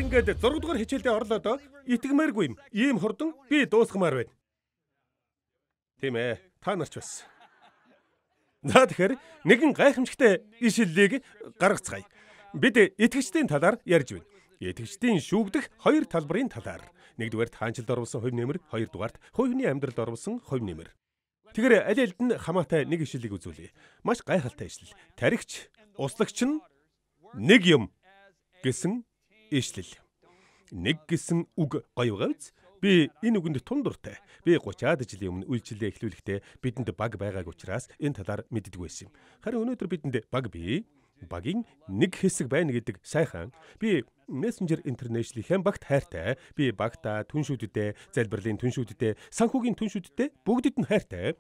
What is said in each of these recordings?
ингээд 6 дугаар хичээлдээ орлоо итгэмээргүй юм. Ийм хурдан би дуусгамаар байна. Тийм ээ. Та нарч бас. За тэгэхээр нэгэн гайхамшигтай ишлэлийг гаргацгаая. Бид итгэгчдийн талаар ярьж байна. Итгэгчдийн шүүгдэх хоёр талбарын талаар. Нэгдүгээрт хаанчлалд оруулсан хувь нэмэр, хоёрдугаарт хувийн амьдралд оруулсан хувь нэмэр. Тэгэхээр аль алид нь хамаатай нэг ишлэлийг үзүүлье. Маш гайхалтай ишлэл. Таригч, услагч нь нэг юм гэсэн ишлэл. Нэг гэсэн үг гоё гавц. Би энэ үгэнд тундуртай. Би 30-аад жилийн өмнө үйлчлэлээ эхлүүлэхдээ бидэнд баг байгааг учраас энэ талаар мэддэг байсан юм. Харин өнөөдөр бидэнд баг бий. Багийн нэг хэсэг байна гэдэг сайхан. Би Messenger International-ийн багт хайртай. Би багта түншүүдтэй, залбирлын түншүүдтэй, санхүүгийн түншүүдтэй бүгдэд нь хайртай.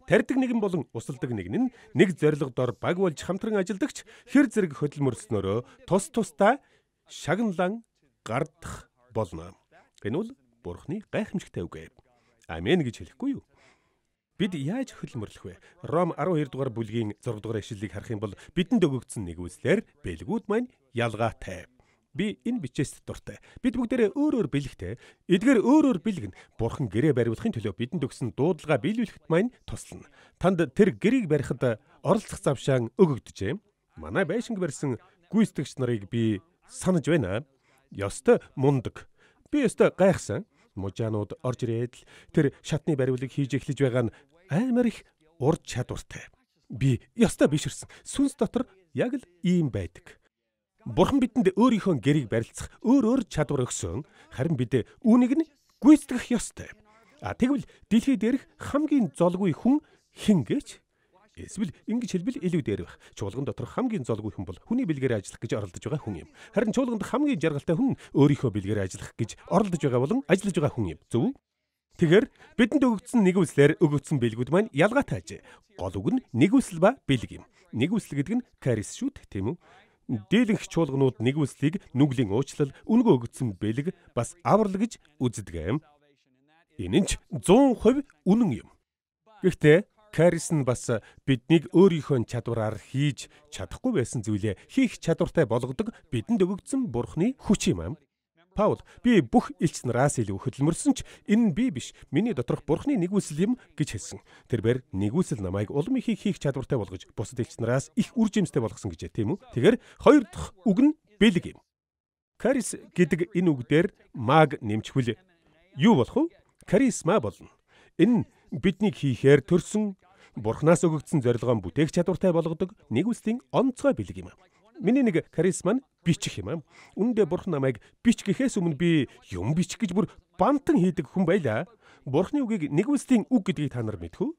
Тарьдаг нэгэн болон усалдаг нэгэн нь нэг зорилго дор баг болж хамтран ажилдагч хэр зэрэг хөдөлмөрснөөрөө тус тусдаа шагналан гардах болно. Энэ бол Бурхны гайхамшигтай үг. Амен гэж хэлэхгүй юу? Бид яаж хөдөлмөрлөх вэ? Ром 12 дугаар бүлгийн 6 дугаар ишлэлийг харах юм бол бидэнд өгөгдсөн нэгүслэр бэлгүүд маань ялгаатай. Би энэ бичээс дуртай. Бид бүгдээрээ өөр бэлэгтэй. Эдгээр өөр бэлгэн Бурхан гэрээ бариулахын төлөө бидэнд өгсөн дуудлага биелүүлэхэд маань туслана. Танд тэр гэрээг барихад оролцох завшаан өгөгдөжээ. Манай байшинг барьсан гүйцэтгэгч нарыг би санаж байна. Ёстой мундаг. Би ёстой гайхсан. Мужаанууд орж ирээд тэр шатны бариулыг хийж эхлэж байгаа нь амар их ур чадвартай. Би ёстой биширсэн. Сүнс дотор яг л ийм байдаг. Бурхан бидэнд өөрийнхөө гэрийг барилцах өөр чадвар өгсөн. Харин бид үүнийг нь гүйцэтгэх ёстой. Тэгвэл дэлхий дээрх хамгийн золгүй хүн хэн гэж? Эсвэл ингэж хэлбэл илүү дээр байх. Чуулган дотор хамгийн золгүй хүн бол хүний бэлгээр ажиллах гэж оролдож байгаа хүн юм. Харин чуулганд хамгийн жаргалтай хүн өөрийнхөө бэлгээр ажиллах гэж оролдож байгаа болон ажиллаж байгаа хүн юм. Зөв? Тэгэхээр бидэнд өгөгдсөн нэгүслэр өгөгдсөн бэлгүүд маань ялгаатай ажээ. Гол үг нь нэгүсэл ба бэлэг юм. Нэгүсэл гэдэг нь карис шүү дээ, тийм үү? Дийлэнх чуулганууд нэгүслийг нүглийн уучлал, үнэгүй өгөгдсөн бэлэг бас аврал гэж үздэг юм. Энэ нь 100% үнэн юм. Гэхдээ карис нь бас биднийг өөрийнхөө чадвараар хийж чадахгүй байсан зүйлээ хийх чадвартай болгодог бидэнд өгөгдсөн Бурхны хүч юм. Паул би бүх элч нараас илүү хөдөлмөрсөн ч энэ нь би биш. Миний доторх Бурхны нэгүсэл юм гэж хэлсэн. Тэрээр нэгүсэл намайг улам их хийх чадвартай болгож бусад элч нараас их үр жимстэй болгосон гэжээ, тийм үү? Тэгэхээр хоёр дахь үг нь бэлэг юм. Карис гэдэг энэ үгдээр маг нэмчихвэл юу болох вэ? Карисма болно. Энэ биднийг хийхээр төрсөн Бурханаас өгөгдсөн зорилгоо бүтээх чадвартай болгодог нэгүслийн онцгой бэлэг юм. Миний нэг карисма нь бичих юм. Үүндээ Бурхан намайг бич гэхээс өмнө би юм бичих гэж бүр бантан хийдэг хүн байлаа. Бурханы үгийг нэгүслийн үг гэдгийг та нар мэдэх үү?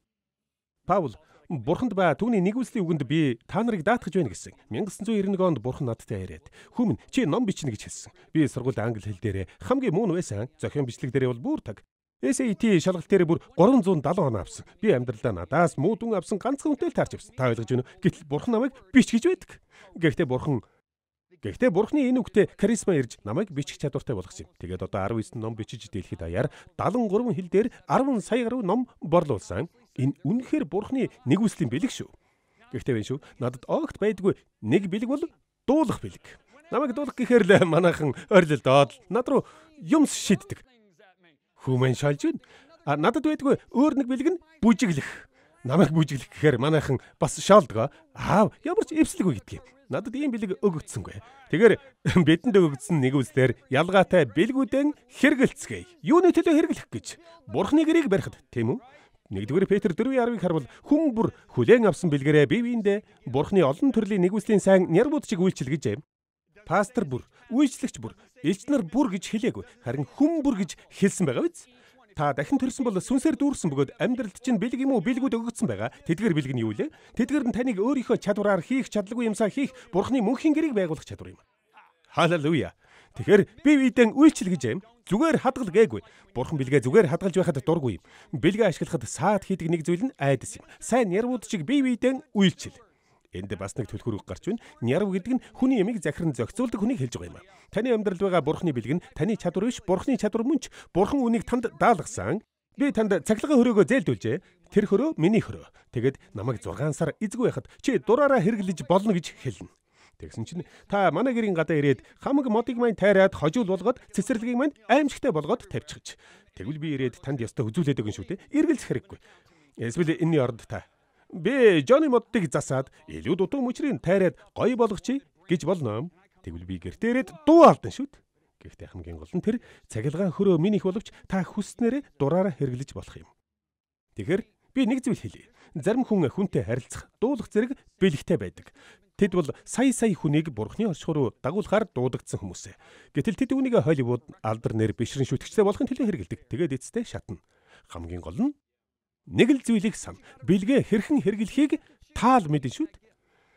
Паул Бурханд ба түүний нэгүслийн үгэнд би та нарыг даатгаж байна гэсэн. 1991 онд Бурхан надтай яриад "Хүмүн чи ном бичнэ" гэж хэлсэн. Би сургуульд англи хэл дээр хамгийн муу нь байсан. Зохион бичлэг дээр бол бүр таг. SAT шалгалт дээр бүр 370 оноо авсан. Би амьдралдаа надаас муу дүн авсан ганцхан хүнтэй л таарч авсан. Та ойлгож байна уу? Гэтэл Бурхан намайг бич гэж байдаг. Гэхдээ Бурханы энэ үгтэй карисма ирж намайг бичих чадвартай болгосон юм. Тэгээд одоо 19 ном бичиж дэлхийд даяар 73 хэл дээр 10 сая гаруй ном борлуулсан. Энэ үнэхээр Бурханы нэгүслийн бэлэг шүү. Гэхдээ вэ шүү. Надад огт байдгүй нэг бэлэг бол дуулах бэлэг. Намайг дуулах гэхээр л манайхан ойрлолдоод над руу юмс шиддэг. Хүмэн шалж байна. Надад байдгүй өөр нэг бэлэг нь бүжиглэх. Намайг бүжиглэх гэхээр манайхан бас шаалдаг. Ямар ч эвслэггүй гэдгийг. Надад ийм бэлэг өгөгдсөнгүй. Тэгэхээр бидэнд өгөгдсөн нэгүслэр ялгаатай бэлгүүдэн хэрэгэлцгээе. Юуны төлөө хэрэглэх гэж? Бурхны гэрийг барихад, тийм үү? 1-р Петр 4:10-ыг харвал хүн бүр хүлээн авсан бэлгэрээ бие биендээ Бурхны олон төрлийн нэгүслийн сайн нярбууд шиг үйлчилгэж юм. Пастор бүр, үйлчлэгч бүр, элч нар бүр гэж хэлээгүй. Харин хүн бүр гэж хэлсэн байгаа биз? Та дахин төрсөн бол сүнсээр дүүрсэн бөгөөд амьдралд чинь бэлэг юм уу бэлгүүд өгөгдсөн байгаа. Тэдгээр бэлэг нь юу вэ? Тэдгээр нь таныг өөрийнхөө чадвараар хийх чадлагүй юмсаа хийх Бурхны мөнхийн гэрийг байгуулах чадвар юм. Халелуя. Тэгэхээр бие биедээ үйлчлэгэж юм. Зүгээр хадгал гээгүй. Бурхан бэлгээ зүгээр хадгалж байхад дургүй юм. Бэлгээ ашиглахад саад хийдэг нэг зүйл нь айдас юм. Сайн нярвууд шиг бие биедээ үйлчил. Энд бас нэг төлхөр үг гарч байна. Нярв гэдэг нь хүний ямиг захиран зохицуулдаг хүнийг хэлж байгаа юм. Таны амьдралд байгаа Бурхны бэлэг нь таны чадвар биш, Бурхны чадвар мөн ч Бурхан үнийг танд даалгасан. Би танд цахилгаан хөрөөгөө зээлдүүлжээ. Тэр хөрөө миний хөрөө. Тэгэд намайг 6 сар эзгүй байхад чи дураараа хэрэглэж болно гэж хэлнэ. Тэгсэн чинь та манай гэрийн гадаа ирээд хамаг модыг маань тайраад хожуул болгоод цэцэрлэгийг маань аимшигтай болгоод тавьчихж. Тэгвэл би ирээд танд ёстой үзүүлээд өгнө шүү дээ. Эргэлзэх хэрэггүй. Эсвэл энэний оронд та би Johnny модыг засаад илүү дутуу мөчрийн тайраад гоё болгочих гэж болно. Тэгвэл би гэртээ ирээд дуу алдан шүү дээ. Гэхдээ хамгийн гол нь тэр цахилгаан хөрөө минийх боловч та хүснээрээ дураараа хэрэглэж болох юм. Тэгэхээр би нэг зүйл хэлье. Зарим хүн хүнтэй харилцах, дуулах зэрэг бэлэгтэй байдаг. Тэд бол сая хүнийг бурхны оршихууруу дагуулахаар дуудагдсан хүмүүс. Гэтэл тэд үүнийг Холливуд алдар нэр бишрэн шүтгэжтэй болохын төлөө хэрэглэдэг. Тэгээд эцэстээ шатна. Хамгийн гол нь нэг л зүйлийг сан. Бэлгээ хэрхэн хэрэглэхийг таал мэдэн шүүд.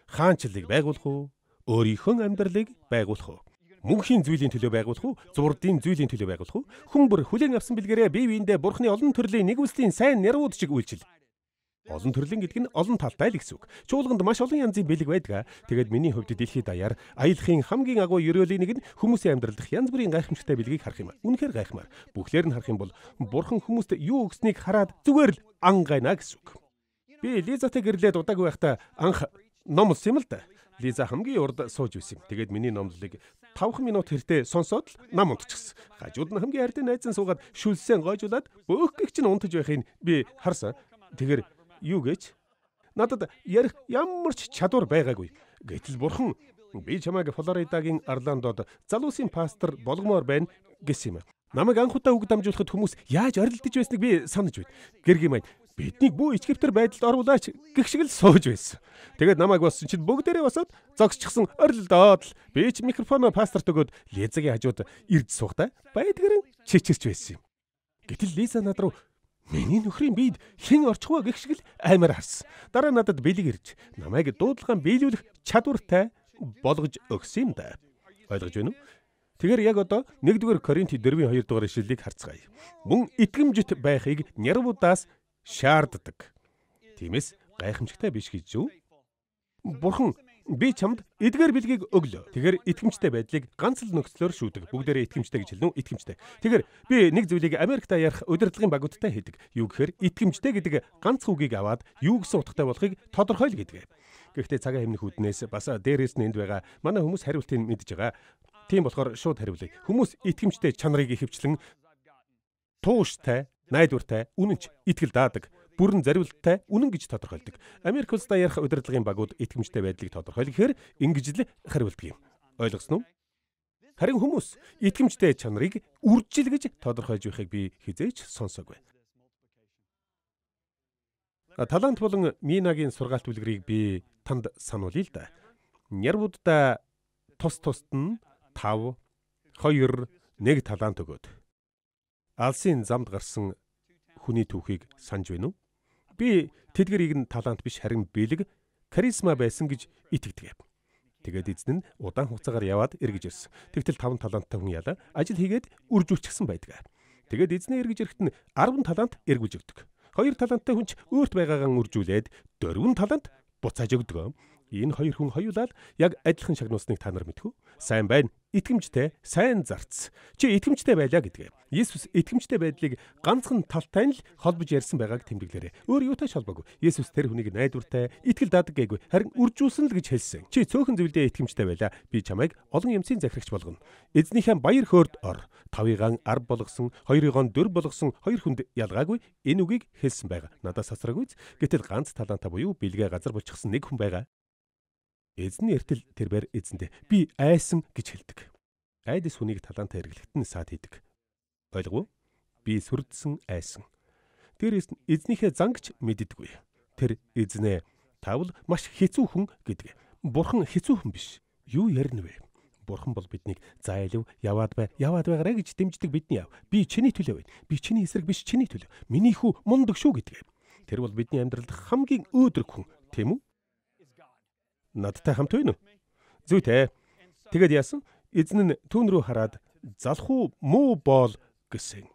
Хаанчлалыг байгуулах уу? Өөрийнхөө амьдралыг байгуулах уу? Мөнхийн зүйлийн төлөө байгуулах уу? Зурдын зүйлийн төлөө байгуулах уу? Хүн бүр хүлээн авсан бэлгээрээ бие биендээ бурхны олон төрлийн нэгүслийн сайн нэрвүүд шиг үйлчил. Олон төрлийн гэдэг нь олон талтай л гэсэн үг. Чуулганд маш олон янзын бэлэг байдаг. Тэгээд миний хувьд дэлхийд даяар аялахын хамгийн агуу ерөөлийн нэг нь хүмүүсийн амьдралдах янз бүрийн гайхамшигтай бэлгийг харах юм. Үнэхээр гайхмаар. Бүхлээр нь харах юм бол бурхан хүмүүст юу өгснийг хараад зүгээр л ангайна гэсэн үг. Би Лизатай гэрлээд удаагүй байхдаа анх номлосон юм л да. Лиза хамгийн урд сууж байсан. Тэгээд миний номлолыг 5 минут хэртээ сонсоод нам унтчихсан. Хажууд нь хамгийн хайртай найз нь суугаад шүлсээ гойжуулаад бөөхгүйг чинь унтаж байхыг би харсан. Тэгэхээр юу гэж надад ярих ямар ч чадвар байгаагүй. Гэтэл бурхан би чамайг Флоридагийн Орландод залуусын пастор болгомоор байна гэсэн юм. Намайг анх удаа үг дамжуулахад хүмүүс яаж орилдож байсныг би санаж байна. Гэргийн маань биднийг бүү ичгэвтер байдалд оруулаач гэх шиг л сууж байсан. Тэгээд намайг болсон чинь бүгдээрээ босоод зогсчихсан орилдоод л би ч микрофоно пасторт өгөөд Лизагийн хажууд ирж суухдаа байдгэрэн чичирч байсан юм. Гэтэл Лиза над руу миний нөхрийн биед хэн орчих вэ гэх шиг л аймаар харсан. Дараа надад бэлэг ирж намайг дуудлагаан биелүүлэх чадвартай болгож өгсөн юм да. Ойлгож байна уу? Тэгэхээр яг одоо 1-р Коринт 4-2 дугаар ишлэлийг харцгаая. Мөн итгэмжит байхыг нярвуудаас шаарддаг. Тиймээс гайхамшигтай биш гэж юу? Бурхан би чамд эдгээр бэлгийг өглөө. Тэгэхээр итгэмжтэй байдлыг ганц л нөхцлөөр шүүдэг. Бүгдээрээ итгэмжтэй гэж хэлнэ үү? Итгэмжтэй. Тэгэхээр би нэг зүйлийг Америкт ярих удирдлагын багуудтай хийдэг. Юу гэхээр итгэмжтэй гэдэг ганц үгийг аваад юу гэсэн утгатай болохыг тодорхойл гэдэг. Гэхдээ цагаан хэмнэх үүднээс бас дээрээс нь энд байгаа манай хүмүүс хариултыг мэдж байгаа. Тийм болохоор шууд хариулъя. Хүмүүс итгэмжтэй чанарыг ихэвчлэн тууштай, найдвартай, үнэнч, итгэл даадаг, бүрэн зариулттай, үнэн гэж тодорхойлдог. Америк улсад ярих удирдлагын багууд итгэмжтэй байдлыг тодорхойлохоор ингэж л хариулдаг юм. Ойлгосноо? Харин хүмүүс итгэмжтэй чанарыг үржил гэж тодорхойлж байхыг би хизээч сонсоогүй. Талант болон Минагийн сургаалт бүлгэрийг би танд сануулъя л да. Нярвуудаа тус-тусд нь 5, 2, 1 талант өгөөд алсын замд гарсан хүний түүхийг санаж байна уу? Би тэдгэрийг нь талант биш харин бэлэг, каризма байсан гэж итгэдэг. Тэгээд эзэн нь удаан хугацаагаар яваад эргэж ирсэн. Тэгтэл 5 таланттай хүн яла ажил хийгээд үржүүлчихсэн байдаг. Тэгээд эзнээ эргэж ирэхэд нь 10 талант эргүүлж өгдөг. 2 таланттай хүн ч өөрт байгаагаа үржүүлээд 4 талант буцааж өгдөг. Энэ 2 хүн хоёулаа яг адилхан шагнуусныг та нар мэдхүү? Сайн байна. Итгэмжтэй, сайн зарц. Чи итгэмжтэй байлаа гэдгээ. Есүс итгэмжтэй байдлыг ганцхан талтай нь л холбож ярьсан байгааг тэмдэглээрэй. Өөр юутай ч холбоогүй. Есүс тэр хүнийг найдвартай, итгэл дадаг гээгүү. Харин үржүүлсэн л гэж хэлсэн. Чи цөөхөн зүйлдээ итгэмжтэй байлаа. Би чамайг олон юмсын захирагч болгоно. Эзнийхээ баяр хөөрд ор. 5-ыг 10 болгосон, 2-ыг 4 болгосон 2 хүнд ялгаагүй энэ үгийг хэлсэн байгаа. Надаас асраагүй. Гэтэл ганц талантаа буюу бэлгээ газар болчихсон нэг хүн байгаа. Эзний эртэл тэрбээр эзэндээ би айсан гэж хэлдэг. Айдас хүнийг талантаа хэрэглэхэд нь саад хийдэг. Ойлгов уу? Би сүрдсэн айсан. Дээрээс нь эзнийхээ зангч мэддэггүй. Тэр эзнээ тавл маш хэцүү хүн гэдэг. Бурхан хэцүү хүн биш. Юу ярина вэ? Бурхан бол биднийг зайлв яваад байгаарай гэж дэмждэг бидний яв. Би чиний төлөө байна. Би чиний эсрэг биш чиний төлөө. Миний хүү мундаг шүү гэдэг. Тэр бол бидний амьдралд хамгийн өөдрөг хүн, тийм үү? Надтай хамт байна уу? Зүйтэй. Тэгэд яасан? Эзэн нь түүн рүү хараад залах уу муу боол гэсэн.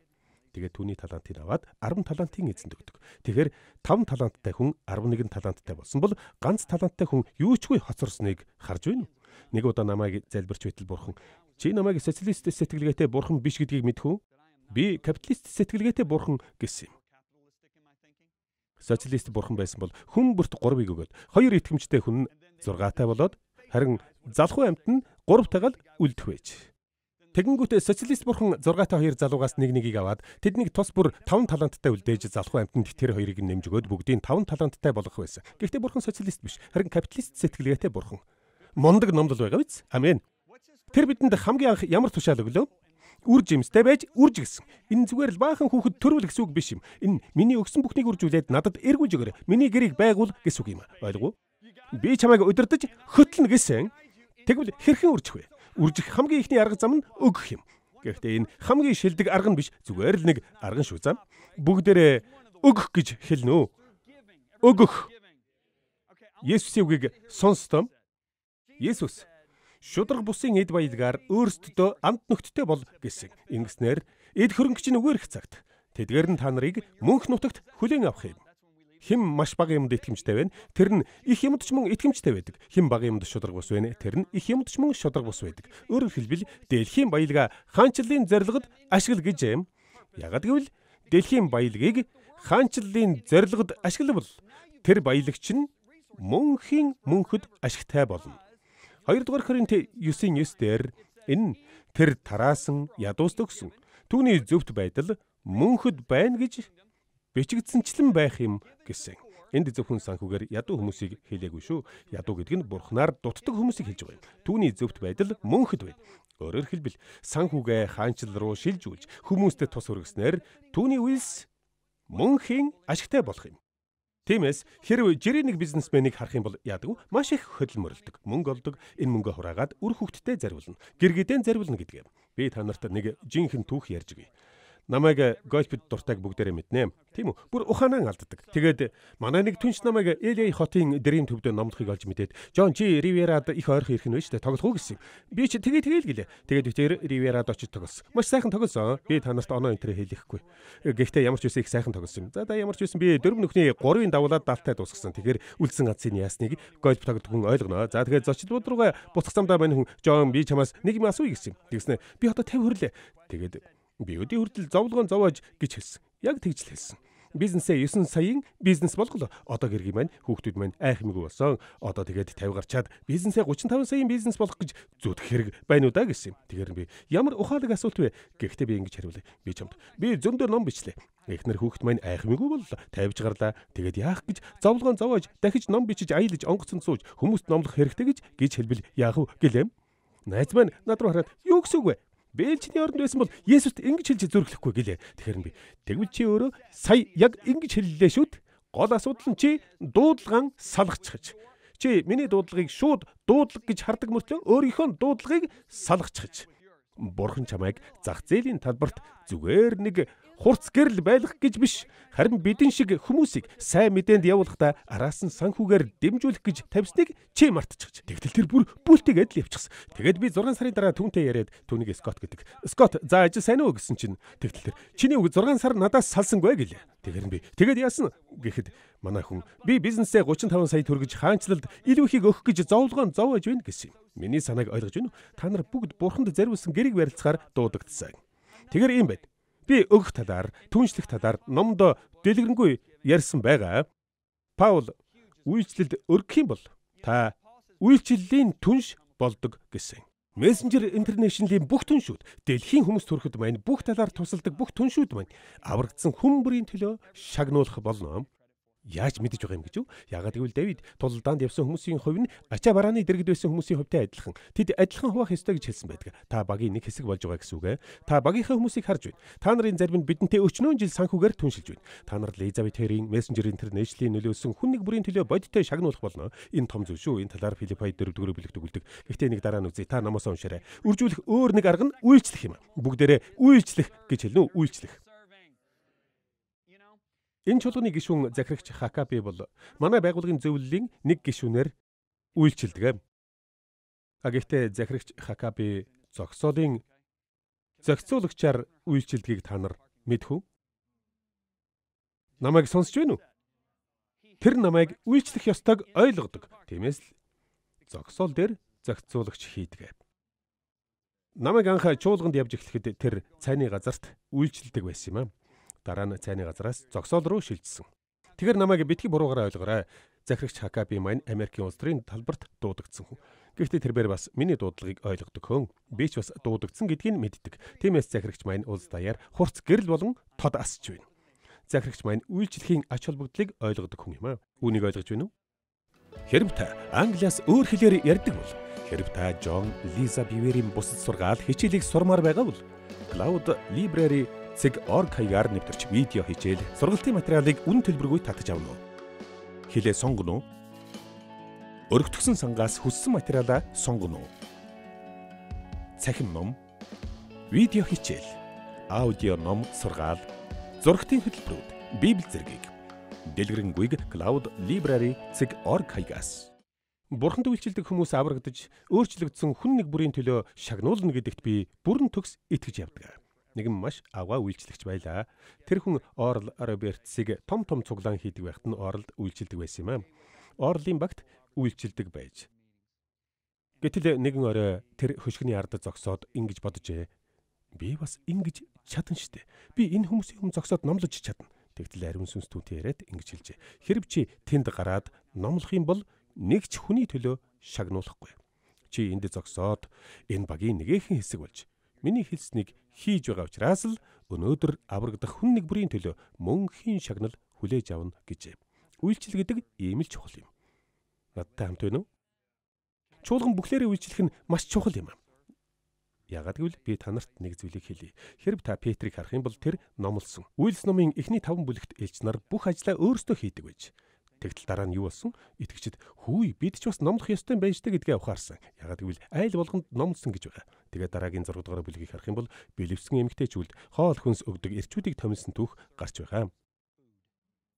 Тэгээд түүний талантыг аваад 10 талантын эзэнд өгдөг. Тэгэхээр 5 таланттай хүн 11 таланттай болсон бол ганц таланттай хүн юу чгүй хоцорсныг харж байна уу? Нэг удаа намайг залбирч байтал бурхан чи намайг социалист сэтгэлгээтэй бурхан биш гэдгийг мэдхүү? Би капиталист сэтгэлгээтэй бурхан гэсэн юм. Социалист бурхан байсан бол хүн бүрт 3-ыг өгөөд 2 итгэмжтэй хүн 6-тай болоод Харин залхуу амьт нь 3-тайгаар үлдэх байж. Тэгэнгүүт социалист бурхан 6-тай 2 залуугаас нэгийг аваад тэднийг тус бүр 5 таланттай үлдээж залхуу амьтанд тэр хоёрыг нэмж өгөөд бүгдийг 5 таланттай болгох байсан. Гэхдээ бурхан социалист биш, харин капиталист сэтгэлгээтэй бурхан. Мондөг номлол байгаа биз? Амен. Тэр бидэнд хамгийн анх ямар тушаал өглөө? Үр жимстэй байж үрж гисэн. Энэ зүгээр л баахан хүүхэд төрүүл гэсэн үг биш юм. Энэ миний өгсөн бүхнийг үржүүлээд надад эргүүлж өгөөрэй. Миний гэрийг байгуул гэсэн үг юм. Ойлгов уу? Би чамайг удирдах хөтлөн гэсэн. Тэгвэл хэрхэн үржих вэ? Үржих хамгийн ихний арга зам нь өгөх юм. Гэхдээ энэ хамгийн шилдэг арга нь биш, зүгээр л нэг арга шүү зам. Бүгдээрээ өгөх гэж хэлнэ үү? Өгөх. Есүсийн үгийг сонстом. Есүс шударга бусын эд баялгаар өөрсдөдөө амт нөхдөдтэй бол гэсэн. Ингэснээр эд хөрөнгөч нь үгээрх цагт тэдгээр нь та нарыг мөнх нутагт хүлээн авах юм. Хэн маш бага юмд итгэмжтэй байна? Тэр нь их юмд ч мөн итгэмжтэй байдаг. Хэн бага юмд шударга бус байна? Тэр нь их юмд ч мөн шударга бус байдаг. Өөрөөр хэлбэл дэлхийн баялгаа хаанчлалын зорилгод ашигла гэж юм. Яагад гэвэл дэлхийн баялагийг хаанчлалын зорилгод ашиглавал тэр баялагч нь мөнхийн мөнхөд ашигтай болно. 2 дугаар Коринт 9:9 дээр энэ тэр тараасан ядууст өгсөн. Түүний зөвхт байдал мөнхөд байна гэж бичигдсэнчлэн байх юм гэсэн. Энд зөвхөн санхүүгээр ядуу хүмүүсийг хэлээгүй шүү. Ядуу гэдэг нь бурхнаар дутдаг хүмүүсийг хэлж байгаа юм. Түүний зөвхт байдал мөнхөд байна. Өөрөөр хэлбэл санхүүгээ хаанчлал руу шилжүүлж хүмүүстэй тус хүргэснээр түүний үйлс мөнхийн ашигтай болох юм. Тиймээс хэрв жирийн нэг бизнесменийг харах юм бол яадаг вэ? Маш их хөдөлмөрлөдөг, мөнгө олдог, энэ мөнгө хураагаад үр хүүхдтэй зариулна. Гэргидэн зариулна гэдэг юм. Би та нарт нэг жинхэнэ түүх ярьж өгье. Намайг гольфд дуртайг бүгдээрээ мэднэ. Тийм үү? Бүр ухаанаа алддаг. Тэгээд манай нэг түнш намайг LA хотын дэрийн төвдөө номлохыг олж мэдээд "Жон чи Ривьерад их ойрхон ирэх нь вэ штэ? Тоглох уу?" гэсэн. Би чи тэгээд гэлээ. Тэгээд битээр Ривьерад очиж тоглосон. Маш сайхан тоглосон. Би та нарт оноо энтрэ хэлэхгүй. Гэхдээ ямар ч үсэн их сайхан тоглосон юм. За ямар ч үсэн би 4 нөхний 3-ын давуулаад даалтай дуусгасан. Тэгэхээр үлдсэн газрын яасныг гольф тоглодог хүн ойлгоно. За тэгээд зочдлууд руугаа буцах замдаа мань хүн "Жон би чамаас нэг юм асууя" гэсэн. Тэгснэ би одоо 50 хүрлээ. Тэгээд би өдөө хүртэл зовлогоон зовоож гэж хэлсэн. Яг тэгж л хэлсэн. Бизнесээ 9 саяын бизнес болголоо. Одоо гэргийн маань хүүхдүүд маань айхмиг болсон. Одоо тэгээд 50 гарчаад бизнесээ 35 саяын бизнес болох гэж зүтгэх хэрэг байна уу да гэсэн. Тэгэхээр би ямар ухаалаг асуулт вэ? Гэхдээ би ингэж хариулъя. Би чамд би зөндөө ном бичлээ. Эхнэр хүүхд маань айхмиггүй боллоо. Тавьж гарлаа. Тэгээд яах гэж зовлогоон зовоож дахиж ном бичиж аялж онгоцонд сууж хүмүүст номлох хэрэгтэй гэж хэлбэл яах вэ гэлэм. Найз маань над руу хараад юу гэсэн үг вэ? Бэлчний оронд байсан бол Есүст ингэж хэлж зүрхлэхгүй гэлээ. Тэгэхээр би тэгвэл чи өөрөө сая яг ингэж хэллээ шүүд. Гол асуудал нь чи дуудлаган салгачихж. Чи миний дуудлагыг шууд дуудлага гэж хардаг мөртлөө өөрийнхөө дуудлагыг салгачихж. Бурхан чамайг зах зээлийн талбарт зүгээр нэг хурц гэрэл байлгах гэж биш, харин бидэн шиг хүмүүсийг сайн мэдээнд явуулахдаа араас нь санхүүгээр дэмжүүлэх гэж тавьсныг чи мартчихж. Тэгтэл тэр бүр бүлтэйгээд л явчихсан. Тэгээд би 6 сарын дараа түүнтэй яриад түүнийг Скот гэдэг. Скот, за ажил сайн уу гэсэн чинь тэгтэл тэр чиний үг 6 сар надаас салсангүй гэлээ. Тэгэхээр би тэгээд яасан гэхэд манай хүн би бизнесээ 35 сая төгрөж хаанчлалд илүү ихийг өгөх гэж зовлогоон зовоож байна гэсэн юм. Миний санааг ойлгож байна уу? Та нар бүгд бурханд зариулсан гэрийг барилцахаар дуудагдсан. Тэгэхээр ийм байд. Би өгөх талаар, түншлэх талаар номд дэлгэрэнгүй ярьсан байгаа. Паул үйлчлэлд өргөх юм бол та үйлчлэлийн түнш болдог гэсэн. Messenger International-ийн бүх түншүүд, дэлхийн хүмүүс төрөхөд маань бүх талаар тусалдаг бүх түншүүд маань аврагдсан хүн бүрийн төлөө шагнуулах болно. Яаж мэдэж байгаа юм гэж юу? Яагаад гэвэл Давид тулалдаанд явсан хүмүүсийн хувь нь ачаа барааны дэргэд байсан хүмүүсийн хувьтай адилхан. Тэд адилхан хуваах ёстой гэж хэлсэн байдаг. Та багийн нэг хэсэг болж байгаа гэсэн үг ээ. Та багийнхаа хүмүүсийг харж байна. Та нарын зарим нь бидэнтэй өчнөө жил санхүүгээр түншилж байна. Та нар Elizabeth-ийн Messenger International-ийн нөлөөсөн хүн нэг бүрийн төлөө бодиттой шагнуулах болно. Энэ том зүйл шүү. Энэ талаар Филиппой 4-р бүлэгт өгүүлдэг. Гэхдээ нэг дараа нь үзье. Та намаас уншаарай. Үржүүлэх өөр нэг арга нь үйлчлэх юм. Бүгдээрээ үйлчлэх гэж хэлнэ үү? Үйлчлэх. Энэ чуулганы гишүүн захирагч Хакаби бол манай байгууллагын зөвлөлийн нэг гишүүнээр үйлчилдэг. Гэхдээ захирагч Хакаби зогсоолын зохицуулагчаар үйлчилдгийг та нар мэдэх үү? Намайг сонсч байна уу? Тэр намайг үйлчлэх ёстойг ойлгодог. Тиймээс л зогсоол дээр зохицуулагч хийдэг. Намайг анх чуулганд явж эхлэхэд тэр цайны газарт үйлчилдэг байсан юм аа. Дараа нь цайны газраас зогсоол руу шилжсэн. Тэгэхээр намайг битгий буруугаар ойлгоорой. Захирагч Хакаби маань Америкийн улс төрийн талбарт дуудагдсан хүн. Гэхдээ тэрээр бас миний дуудлагыг ойлгодог хүн. Би ч бас дуудагдсан гэдгийг мэддэг. Тиймээс захирагч маань улс даяар хурц гэрэл болон тод асч байна. Захирагч маань үйлчлэхийн ач холбогдлыг ойлгодог хүн юм аа. Үүнийг ойлгож байна уу? Хэрв та англиас өөр хэлээр ярьдаг бол, хэрв та Джон Лиза Бивэрийн бусад сургаал хичээлийг сурмаар байгаа бол, Cloud Library.org хаягаар нэвтэрч видео хичээл, сургалтын материалыг үнэ төлбөргүй татаж авна уу? Хэлээ сонгоно уу? Өргөтгсөн сангаас хүссэн материалаа сонгоно уу? Цахим ном, видео хичээл, аудио ном, сургаал, зурагтын хөтөлбөрүүд, Библи зэргийг дэлгэрэнгүй Cloud Library.org хаягаас. Бурханд үйлчлдэг хүмүүс аврагдаж, өөрчлөгдсөн хүн нэг бүрийн төлөө шагнуулна гэдэгт би бүрэн төгс итгэж явдаг. Нэгэн маш аваа үйлчлэгч байлаа. Тэр хүн Орл Робертсыг том цуглаан хийдэг байхад нь Орлд үйлчлдэг байсан юм аа. Орлын багт үйлчлдэг байж. Гэтэл нэгэн орой тэр хөшгөний ард зогсоод ингэж боджээ. Би бас ингэж чадна штэ. Би энэ хүмүүсийн өмнө зогсоод номлож чадна. Тэгтэл ариун сүнс түүнтэй яриад ингэж хэлжээ. Хэрв чи тэнд гараад номлох юм бол нэг ч хүний төлөө шагнуулахгүй. Чи энд зогсоод энэ багийн нэгэн хэсэг болж миний хэлснийг хийж байгаа учраас л өнөөдөр аврагдах хүн нэг бүрийн төлөө мөнхийн шагнал хүлээж авна гэжээ. Үйлчлэл гэдэг ийм л чухал юм. Надтай хамт байна уу? Чуулган бүхлээрээ үйлчлэх нь маш чухал юм. Яагаад гэвэл би танарт нэг зүйлийг хэлье. Хэрв та Петрийг харах юм бол тэр номлосон. Үйлс номын эхний 5 бүлэгт элч нар бүх ажлаа өөрсдөө хийдэг байж. Тэгтэл дараа нь юу болсон? Итгэгчид хөөе бид ч бас номлох ёстой байж та гэдгээ ухаарсан. Яагаад гэвэл айл болгонд номлосон гэж байгаа. Тэгээд дараагийн 6 дугаар бүлгийг харах юм бол бэлэвсгэн эмэгтэйчүүд хоол хүнс өгдөг эрчүүдийг томилсон түүх гарч байгаа.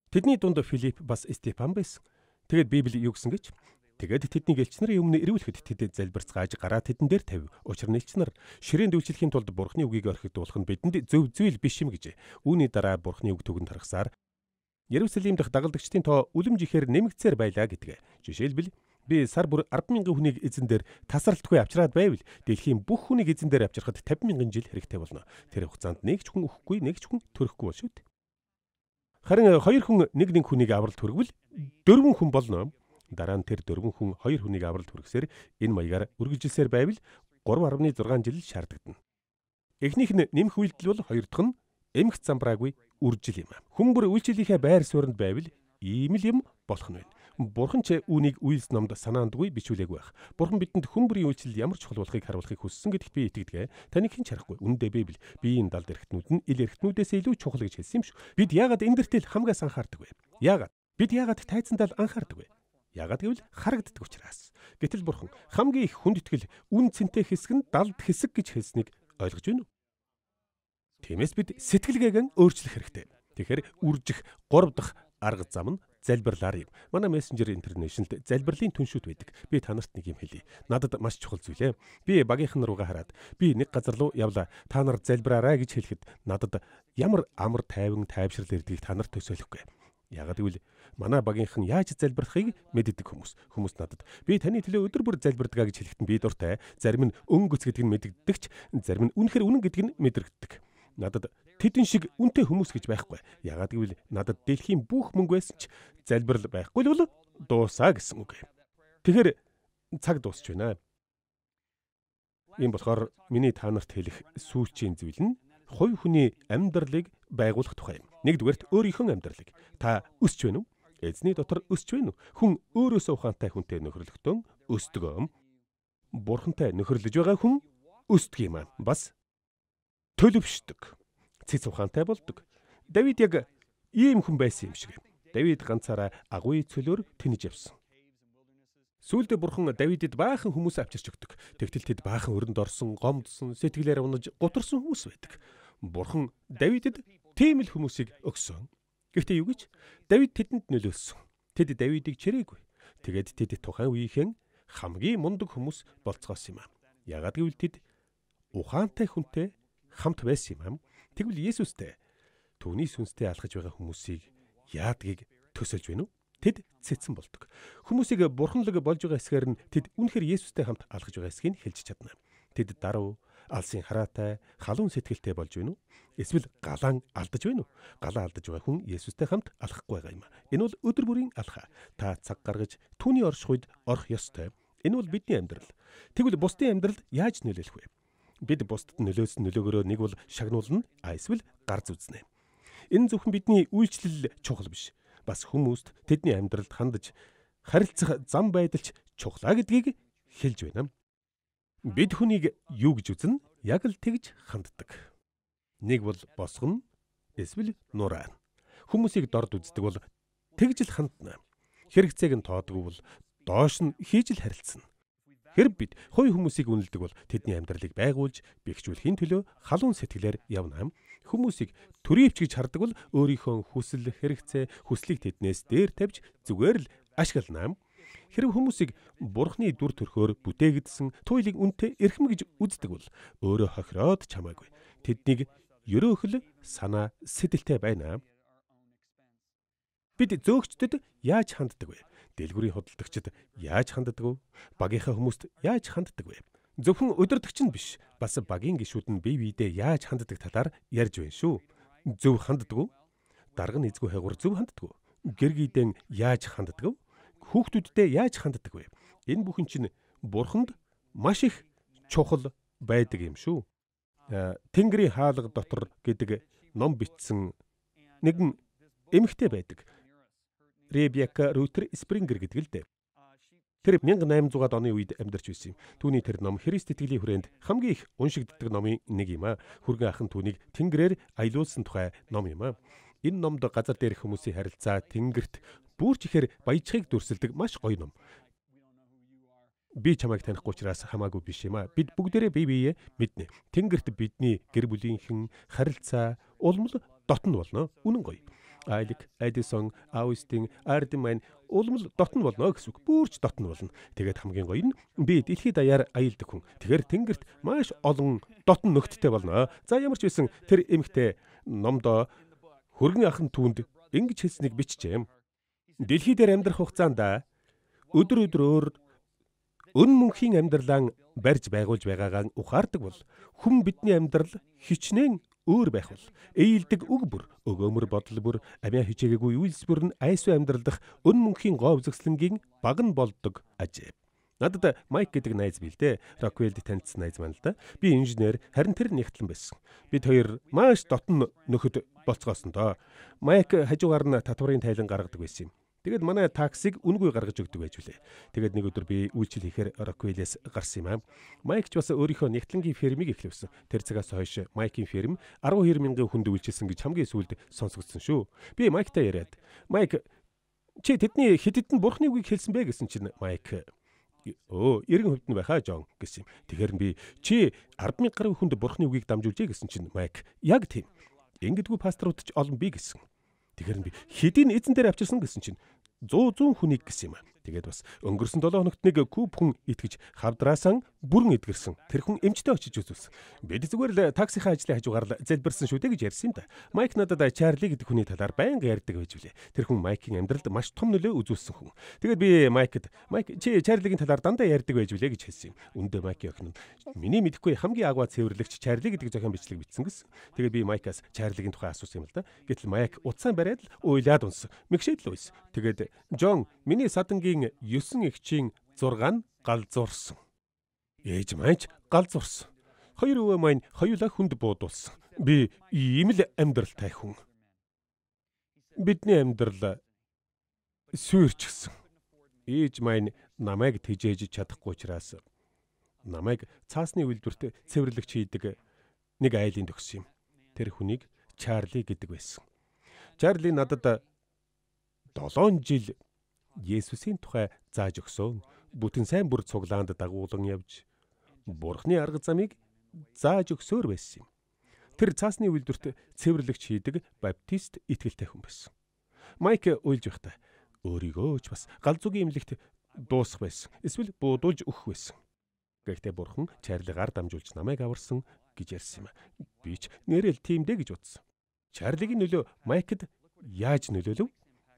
Тэдний дунд Филипп бас Стефан байсан. Тэгээд Библи юу гэсэн гэж? Тэгээд тэднийг элч нарын өмнө ирүүлэхэд тэдэд залбирцгааж гараа тэдэн дээр тавь. Учир нь элч нар ширээнд үйлчлэхийн тулд Бурхны үгийг орхигдуулах нь бидэнд зөв зүйл биш юм гэж. Үүний дараа Бурхны үг төгөнд харахсаар Ерүсалим дахь дагалдагчдын тоо үлэмжихээр нэмэгдсээр байлаа гэдэг. Жишээлбэл би сар бүр 10,000 хүнийг эзэн дээр тасралтгүй авчраад байвал дэлхийн бүх хүнийг эзэн дээр авчрахад 50,000 жил хэрэгтэй болно. Тэр хугацаанд нэг ч хүн өхгүй, нэг ч хүн төрөхгүй бол шүү дээ. Харин 2 хүн нэг хүнийг авралт хүргэвэл 4 хүн болно. Дараа нь тэр 4 хүн 2 хүнийг авралт хүргэсээр энэ маягаар үргэлжилсээр байвал 3.6 жил шаардагдана. Эхнийх нь нэмэх үйлдэл бол, хоёр дахь нь эмх замбраагүй үржил юм. Хүн бүр үйлчлэлийнхээ байр суурьнд байвал ийм л юм болох нь байна. Бурхан ч үүнийг үйлс номд санаандгүй бичүүлээгүй байх. Бурхан бидэнд хүн бүрийн үйлчлэл ямар чухал болохыг харуулахыг хүссэн гэдэгт би итгэдэг. Таныг хэн ч харахгүй. Үүндээ Библи биеийн далд эрхтнүүд нь ил эрхтнүүдээс илүү чухал гэж хэлсэн юм шүү. Бид яагаад энэ дэртэл хамгаас анхаардаг вэ? Бид яагаад тайзандаа анхаардаг вэ? Яагаад гэвэл харагддаг учраас. Гэтэл Бурхан хамгийн их хүндэтгэл үн цэнтэй хэсэг нь далд хэсэг гэж хэлснийг ойлгож байна уу? Тиймээс бид сэтгэлгээгэн өөрчлөх хэрэгтэй. Тэгэхээр үржих 3 дахь арга зам нь залбирлаар юм. Манай Messenger International-д залбирлын түншүүд байдаг. Би танарт нэг юм хэлье. Надад маш чухал зүйлээ. Би багийнхан руугаа хараад би нэг газар руу явлаа. Та нар залбираарай гэж хэлэхэд надад ямар амар тайван тайвшрал ирдгийг та нар төсөөлөхгүй. Яагаад гэвэл манай багийнхан яаж залбирахыг мэддэг хүмүүс. Хүмүүс надад би таны төлөө өдөр бүр залбирдгаа гэж хэлэхэд би дуртай. Зарим нь өнгөц гэдэг нь мэддэгч, зарим нь үнэхээр үнэн гэдэг нь мэдрэгддэг. Надад тэдэн шиг үнэтэй хүмүүс гэж байхгүй. Яагаад гэвэл надад дэлхийн бүх мөнгө байсан ч залбирал байхгүй л дуусаа гэсэн үг. Тэгэхээр цаг дуусч байна. Ийм болохоор миний та нарт хэлэх сүүлчийн зүйл нь хувь хүний амьдралыг байгуулах тухай юм. Нэгдүгээрт өөрийнхөө амьдралыг та өсч байна уу? Эзний дотор өсч байна уу? Хүн өөрөөсөө ухаантай хүнтэй нөхөрлөгтөн өсдөг. Бурхантай нөхөрлөж байгаа хүн өсдөг юм аа. Бас төлөвшдөг. Цэц ухаантай болдог. Давид яг ийм хүн байсан юм шиг. Давид ганцаараа агуй цөлөөр тэнэж явсан. Сүүлдээ Бурхан Давидэд баахан хүмүүс авчирч өгдөг. Тэгтэл тэд баахан өрөнд орсон, гомдсон, сэтгэлээр унаж гутарсан хүмүүс байдаг. Бурхан Давидэд тийм л хүмүүсийг өгсөн. Гэхдээ юу гэж? Давид тэдэнд нөлөөлсөн. Тэд Давидыг чирээгүй. Тэгээд тэд тухайн үеийнхэн хамгийн мундаг хүмүүс болцгоосон юм аа. Яагаад гэвэл тэд ухаантай хүнтэй хамт байсан юм. Тэгвэл Есүстэй түүний сүнстэй алхаж байгаа хүмүүсийг яадгийг төсөлж байна уу? Тэд цэцэн болдог. Хүмүүсийг бурханлаг болж байгаа эсгээр нь тэд үнэхээр Есүстэй хамт алхаж байгаа эсгийг хэлж чадна. Тэд даруй, алсын хараатай, халуун сэтгэлтэй болж байна уу? Эсвэл галаан алдаж байна уу? Галаа алдаж байгаа хүн Есүстэй хамт алхахгүй байгаа юм. Энэ бол өдөр бүрийн алхаа. Та цаг гаргаж түүний оршихуйд орох ёстой. Энэ бол бидний амьдрал. Тэгвэл бусдын амьдралд яаж нөлөөлөх вэ? Бид бусдад нөлөөсөн нөлөөгөөрөө нэг бол шагнуулна, эсвэл гарц үзнэ. Энэ зөвхөн бидний үйлчлэл чухал биш. Бас хүмүүст тэдний амьдралд хандаж харилцах зам байдалч чухлаа гэдгийг хэлж байна. Бид хүнийг юу гэж үзнэ? Яг л тэгж ханддаг. Нэг бол босгоно, эсвэл нураана. Хүмүүсийг дорд үздэг бол тэгж л хандна. Хэрэгцээг нь тоодгүй бол доош нь хийж л харилцана. Хэрэг бид хувь хүмүүсийг үнэлдэг бол тэдний амьдралыг байгуулж, бэхжүүлэхийн төлөө халуун сэтгэлээр явна. Хүмүүсийг төрийвч гэж хардаг бол өөрийнхөө хүсэл, хэрэгцээ, хүслийг тэднээс дээр тавьж зүгээр л ашиглана. Хэрэг хүмүүсийг Бурхны дүр төрхөөр бүтээгдсэн туйлын үнэтэй эрхэм гэж үздэг бол өөрөө хохироод чамаагүй. Тэднийг ерөөхөл санаа сэтэлтэй байна. Бид зөөгчдөд яаж ханддаг вэ? Дэлгүүрийн худалдагчид яаж ханддаг вэ? Багийнхаа хүмүүст яаж ханддаг вэ? Зөвхөн удирдагч нь биш, бас багийн гишүүд нь бие биедээ яаж ханддаг талаар ярьж байна шүү. Зөв ханддаг уу? Дарга эзгүй хайгуур зөв ханддаг уу? Гэр гидэн яаж ханддаг вэ? Хүүхдүүдтэй яаж ханддаг вэ? Энэ бүхэн чинь Бурханд маш их чухал байдаг юм шүү. Тэнгэрийн хаалга дотор гэдэг ном бичсэн нэгэн эмэгтэй байдаг. Ребекка Рютер Спрингер гэдэг л дээ. Тэр 1800-аад оны үед амьдарч байсан юм. Түүний тэр ном Христ итгэлийн хүрээнд хамгийн их уншигддаг номын нэг юм аа. Хүргэн ахын түүнийг тэнгэрээр аялуулсан тухай ном юм аа. Энэ номд газар дээрх хүмүүсийн харилцаа, тэнгэрт бүрч ихээр баяжхыг дүрсэлдэг маш гоё ном. Би чамайг танихгүй учраас хамаагүй биш юм аа. Бид бүгдээрээ бие биеэ мэднэ. Тэнгэрт бидний гэр бүлийнхэн харилцаа улмал дотн болно. Үнэн гоё. Айлик, Эдисон, Аустин, Ардимайн улмал дотн болно гэсэн үг. Бүрч дотн болно. Тэгээд хамгийн гоё нь би дэлхийд даяар аялдаг хүн. Тэгэхээр тэнгэрт маш олон дотн нөхдөдтэй болно. За ямар ч байсан тэр эмэгтэй номдоо Хүргэн ахын түүнд ингэж хэлснийг бичжээ. Дэлхий дээр амьдрах хугацаанд өдөр өдрөөр өн мөнхийн амьдралаа барьж байгуулж байгаагаа ухаардаг бол хүн бидний амьдрал хичнээн өөр байх бол ээлдэг үг бүр, өгөөмөр бодол бүр, амиа хичээгээгүй үйлс бүр нь айсуу амьдрал дах өн мөнхийн гоо үзэсгэлэнгийн баг нь болдог ажээ. Надад Майк гэдэг найз билдэ. Роквелд таньдсан найз маань л да. Би инженер, харин тэр нэгтлэн байсан. Бид хоёр маш дотн нөхөд болцгоосон доо. Майк хажуугаар нь татварын тайлан гаргадаг байсан юм. Тэгээд манай таксиг үнгүй гаргаж өгдөг байж үлээ. Тэгээд нэг өдөр би үйлчлэл хийхээр Роквелээс гарсан юм аа. Майк ч бас өөрийнхөө нэгтлэнгийн фермийг эхлэвсэн. Тэр цагаас хойш Майкийн ферм 12,000 хүнд үйлчилсэн гэж хамгийн сүүлд сонсогдсон шүү. Би Майктай яриад, "Майк, чи тэдний хэдэн Бурхны үгийг хэлсэн бэ?" гэсэн чинь Майк, "Эргэн хувьд нь байхаа, Жон" гэсэн юм. Тэгэхээр би, "Чи 10,000 гаруй хүнд Бурхны үгийг дамжуулжээ" гэсэн чинь Майк, "Яг тийм. Ингэдэггүй пасторууд ч олон бий" гэсэн. Тэгэхээр би, "Хэдийн эзэн дээр авчирсан" гэсэн чинь 100 хүнийг гэсэн юм аа. Тэгээд бас өнгөрсөн 7 хоногт нэг куб хүн итгэж хавдраасан бүрэн эдгэрсэн. Тэр хүн эмчтэй очиж үзүүлсэн. Бид зүгээр л таксийнхаа ажлын хажуугаар л залбирсан шүү дээ гэж ярьсан юм да. Майк надад Чарли гэдэг хүний талаар байнга ярьдаг байж үлээ. Тэр хүн Майкийн амьдралд маш том нөлөө үзүүлсэн хүн. Тэгээд би Майкд, "Майк, чи Чарлигийн талаар дандаа ярьдаг байж үлээ" гэж хэлсэн юм. Үндэ Майкийн охин нь, "Миний мэдэхгүй хамгийн агуу цэвэрлэгч Чарли гэдэг зохион бичлэг бичсэн" гэсэн. Тэгээд би Майкаас Чарлигийн тухай асуусан юм л да. Гэтэл Майк утсаа бариад л уйлаад унсан. Мэгшээд л уйсан. Тэгээд, "Жон, миний садангийн 9 эгчийн 6 нь галзуурсан. Ээж маань галзуурсан. Хоёр өвөө маань хоёулаа хүнд буудуулсан. Би ийм л амьдралтай хүн. Бидний амьдрал сүйрчгсэн. Ээж маань намайг тэжээж чадахгүй учраас намайг цаасны үйлдвэрт цэвэрлэгч хийдэг нэг айлын төгсөн юм. Тэр хүнийг Чарли гэдэг байсан. Чарли надад 7 жил Есүсийн тухай зааж өгсөн. Бүтэн сайн бүр цуглаанд дагуулan явж Бурхны арга замыг зааж өгсөөр байсан юм. Тэр цаасны үйлдвэрт цэвэрлэгч хийдэг баптист итгэлтэй хүн байсан. Майк уйлж байхдаа өөрийгөө ч бас галзуугийн эмнэлэгт дуусах байсан. Эсвэл буудуулж өгөх байсан. Гэхдээ Бурхан Чарлигаар дамжуулж намайг аварсан гэж ярьсан юм. Би ч нэрэл тийм дээ гэж бодсон. Чарлигийн нөлөө Майкд яаж нөлөөлөв?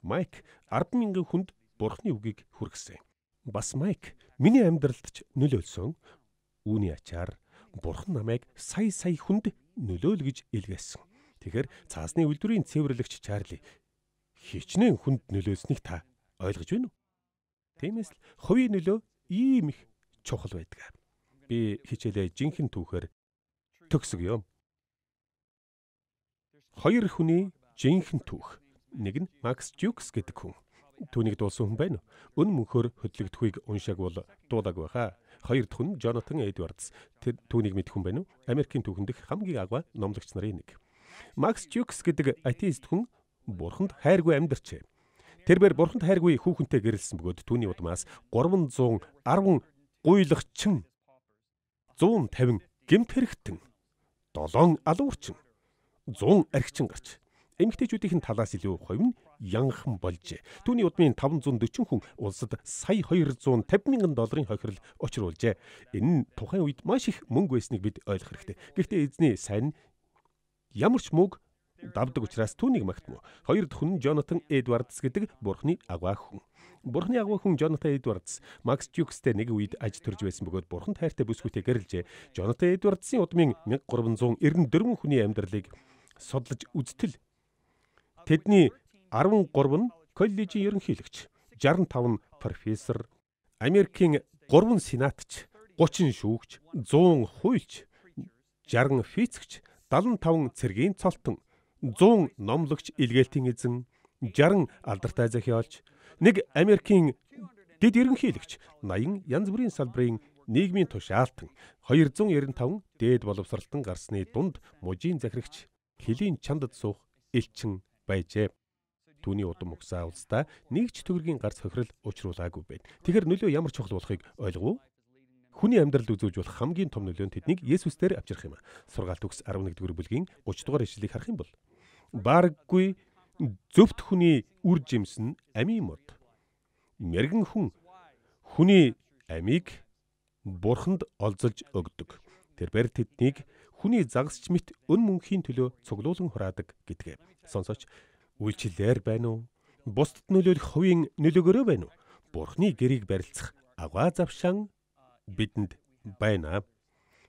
Майк 10,000 хүнд Бурхны үгийг хүргэсэн. Бас Майк миний амьдралд ч нөлөөлсөн. Үүний ачаар Бурхан намайг сая хүнд нөлөөлгөж илгээсэн. Тэгэхээр цаасны үйлдвэрийн цэвэрлэгч Чарли хичнээн хүнд нөлөөснийг та ойлгож байна уу? Тиймээс л хувийн нөлөө ийм их чухал байдаг. Би хичээлээ жинхэнэ түүхээр төгсгөө. Хоёр хүний жинхэнэ түүх. Нэг нь Макс Жукс гэдэг хүн. Түүнийг дуулсан хүн байна уу? Өн мөнхөөр хөдлөгдөхийг уншааг бол дуулааг байхаа. Хоёр дахь нь Джонатан Эдвардс. Түүнийг мэдэх хүн байна уу? Америкийн түүхэн дэх хамгийн агуу номлогч нарын нэг. Макс Жукс гэдэг атеист хүн бурханд хайргүй амьдарчээ. Тэрээр бурханд хайргүй хүүхэнтэй гэрэлсэн бөгөөд түүний удмаас 310 гуйлагчин, 150 гэмт хэрэгтэн, 7 алуурчин, 100 архичин гарч эмэгтэйчүүдийн талаас илүү хувь нь янхан болжээ. Түүний удмын 540 хүн улсад сая $250,000 хохирол учруулжээ. Энэ нь тухайн үед маш их мөнгө байсныг бид ойлгох хэрэгтэй. Гэхдээ эзний сайн ямар ч мөг давдаг учраас түүнийг магтмуу. Хоёр дахь хүн Джонатан Эдвардс гэдэг бурхны агуу хүн. Бурхны агуу хүн Джонатан Эдвардс Макс Жукстэй нэг үед аж төрж байсан бөгөөд бурханд хайртай бүсгүйтэй гэрэлжээ. Джонатан Эдвардсын удмын 1394 хүний амьдралыг судлаж үзтэл тэдний 13 нь коллежийн ерөнхийлөгч, 65 нь профессор, Америкийн 3 сенатч, 30 шүүгч, 100 хуульч, 60 физикч, 75 цэргийн цолтон, 100 номлогч илгээлтийн эзэн, 60 алдартай захиалч, нэг Америкийн дэд ерөнхийлөгч, 80 янз бүрийн салбарын нийгмийн тушаалтан, 295 дээд боловсралтан гарсны дунд мужийн захирагч, хилийн чандад суух элчин байжээ. Түүний удам угсаа улсдаа нэг ч төгрөгийн гарц хохирол учруулаагүй байна. Тэгэхээр нөлөө ямар чухал болохыг ойлгов уу? Хүний амьдралд үзүүлж болох хамгийн том нөлөө нь тэднийг Есүсээр авчрах юм. Сургаалт төгс 11-р бүлгийн 30 дугаар ишлэлийг харах юм бол бараггүй зөвхт хүний үр жимс нь амийн мод. Мэргэн хүн хүний амийг бурханд олзолж өгдөг. Тэрээр тэднийг хүний загасч мэт өн мөнхийн төлөө цуглуулan хураадаг гэдгээ. Сонсооч, үйлчлэлээр байна уу? Бусдад нөлөөлөх хувийн нөлөөгөөрөө байна уу? Бурхны гэрийг барилцах аваа завшаан бидэнд байна.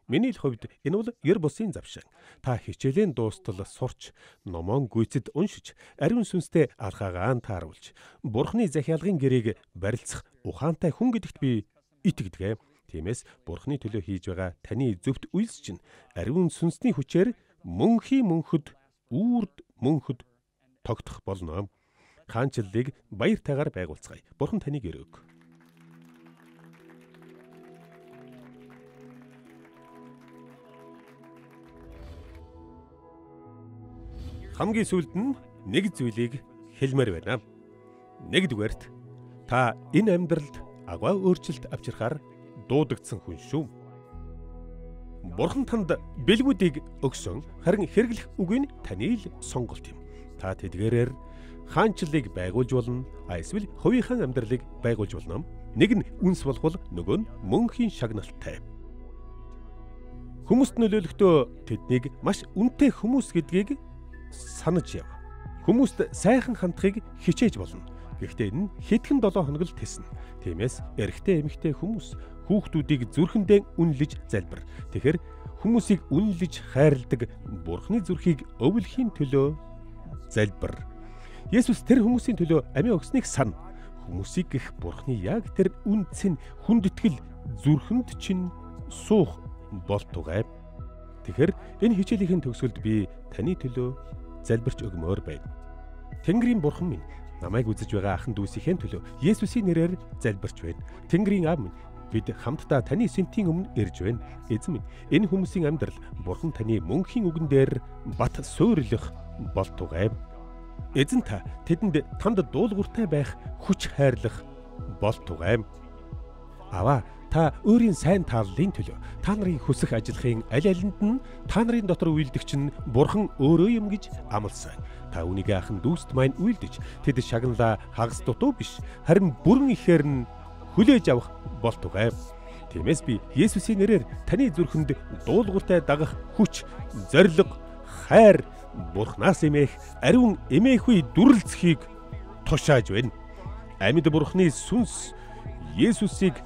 Миний л хувьд энэ бол ер бусын завшаан. Та хичээлийн дуустал сурч, номон гүйцэд уншиж, ариун сүнстэй алхаагаан тааруулж, Бурхны захиалгын гэрийг барилцах ухаантай хүн гэдэгт би итгэдэг. Тиймээс Бурхны төлөө хийж байгаа таны зөвхт үйлс чинь ариун сүнсний хүчээр мөнхийн мөнхөд, үрд мөнхөд тогтох болно. Хаанчлалыг баяртайгаар байгуулцгаая. Бурхан таныг өрөөг. Хамгийн сүүлд нь нэг зүйлийг хэлмээр байна. Нэгдүгээрт та энэ амьдралд агуу өөрчлөлт авчрахаар дуудагдсан хүн шүү. Бурхан танд бэлгүүдийг өгсөн, харин хэрэглэх үгийг таны л сонголт юм. Та тэдгээрээр хаанчлалыг байгуулж болно, эсвэл хувийнхаа амьдралыг байгуулж болно. Нэг нь үнс болвол нөгөө нь мөнхийн шагналтай. Хүмүүст нөлөөлөхдөө тэднийг маш үнэтэй хүмүүс гэдгийг санаж яв. Хүмүүст сайхан хандахыг хичээж болно. Гэхдээ энэ хэдхэн 7 хоног л тэснэ. Тиймээс эрэгтэй эмэгтэй хүмүүс хүүхдүүдийг зүрхэндээ үнэлж залбир. Тэгэхээр хүмүүсийг үнэлж хайрладаг Бурхны зүрхийг өвлөхийн төлөө залбир. Есүс тэр хүмүүсийн төлөө амиа өгсныг сана. Хүмүүсийг гэх Бурхны яг тэр үнцэн хүндэтгэл зүрхэнд чинь суух болтугай. Тэгэхээр энэ хичээлийн төгсгөлд би таны төлөө залбирч өгмөр байна. Тэнгэрийн Бурхан минь, намайг үзэж байгаа ахын дүүсийн төлөө Есүсийн нэрээр залбирч байна. Тэнгэрийн Аав минь, бид хамтдаа таны сэнтийн өмнө ирж байна. Эзэн минь, энэ хүмүүсийн амьдрал Бурхан таны мөнхийн үгэн дээр бат суурилах болтугай. Эзэн та тэдэнд танд дуулууртай байх хүч хайрлах болтугай. Аваа, та өөрийн сайн тааллын төлөө та нарын хүсэх ажлын аль алинд нь та нарын дотор үйлдэгч нь Бурхан өөрөө юм гэж амласан. Та үүнийг ахын дүүст маань үйлдэж тэд шагналаа хагас дутуу биш, харин бүрэн ихээр нь хүлээж авах болтугай. Тиймээс би Есүсийн нэрээр таны зүрхэнд дуулууртай дагах хүч, зориг, хайр, Бурханаас эмээх ариун эмээхүй дүрлцхийг тушааж байна. Амьд Бурханы сүнс Есүсийг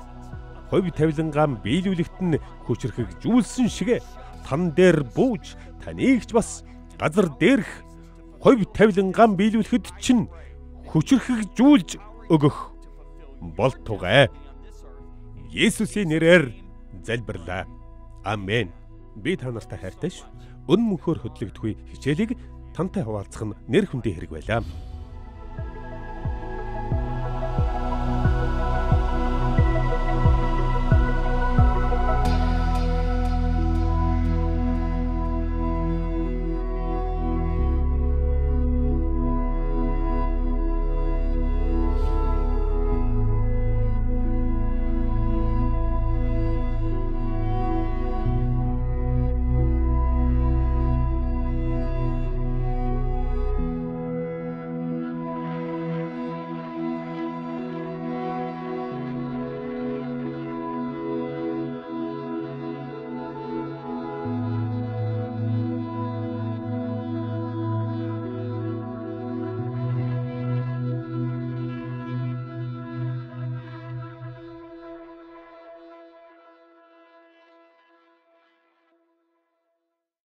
хувь тавилангаан биелүүлэгт нь хүчрхэгжүүлсэн шигэ тан дээр бууж таныг ч бас газар дээрх хувь тавилангаан биелүүлэхэд чинь хүчрхэгжүүлж өгөх болтугай. Есүсийн нэрээр залбирлаа. Амен. Би та нартай хайртай шүү. Өн мөнхөөр хөдлөгдөхгүй хичээлийг тантай хуваалцах нь нэр хүндийн хэрэг байлаа.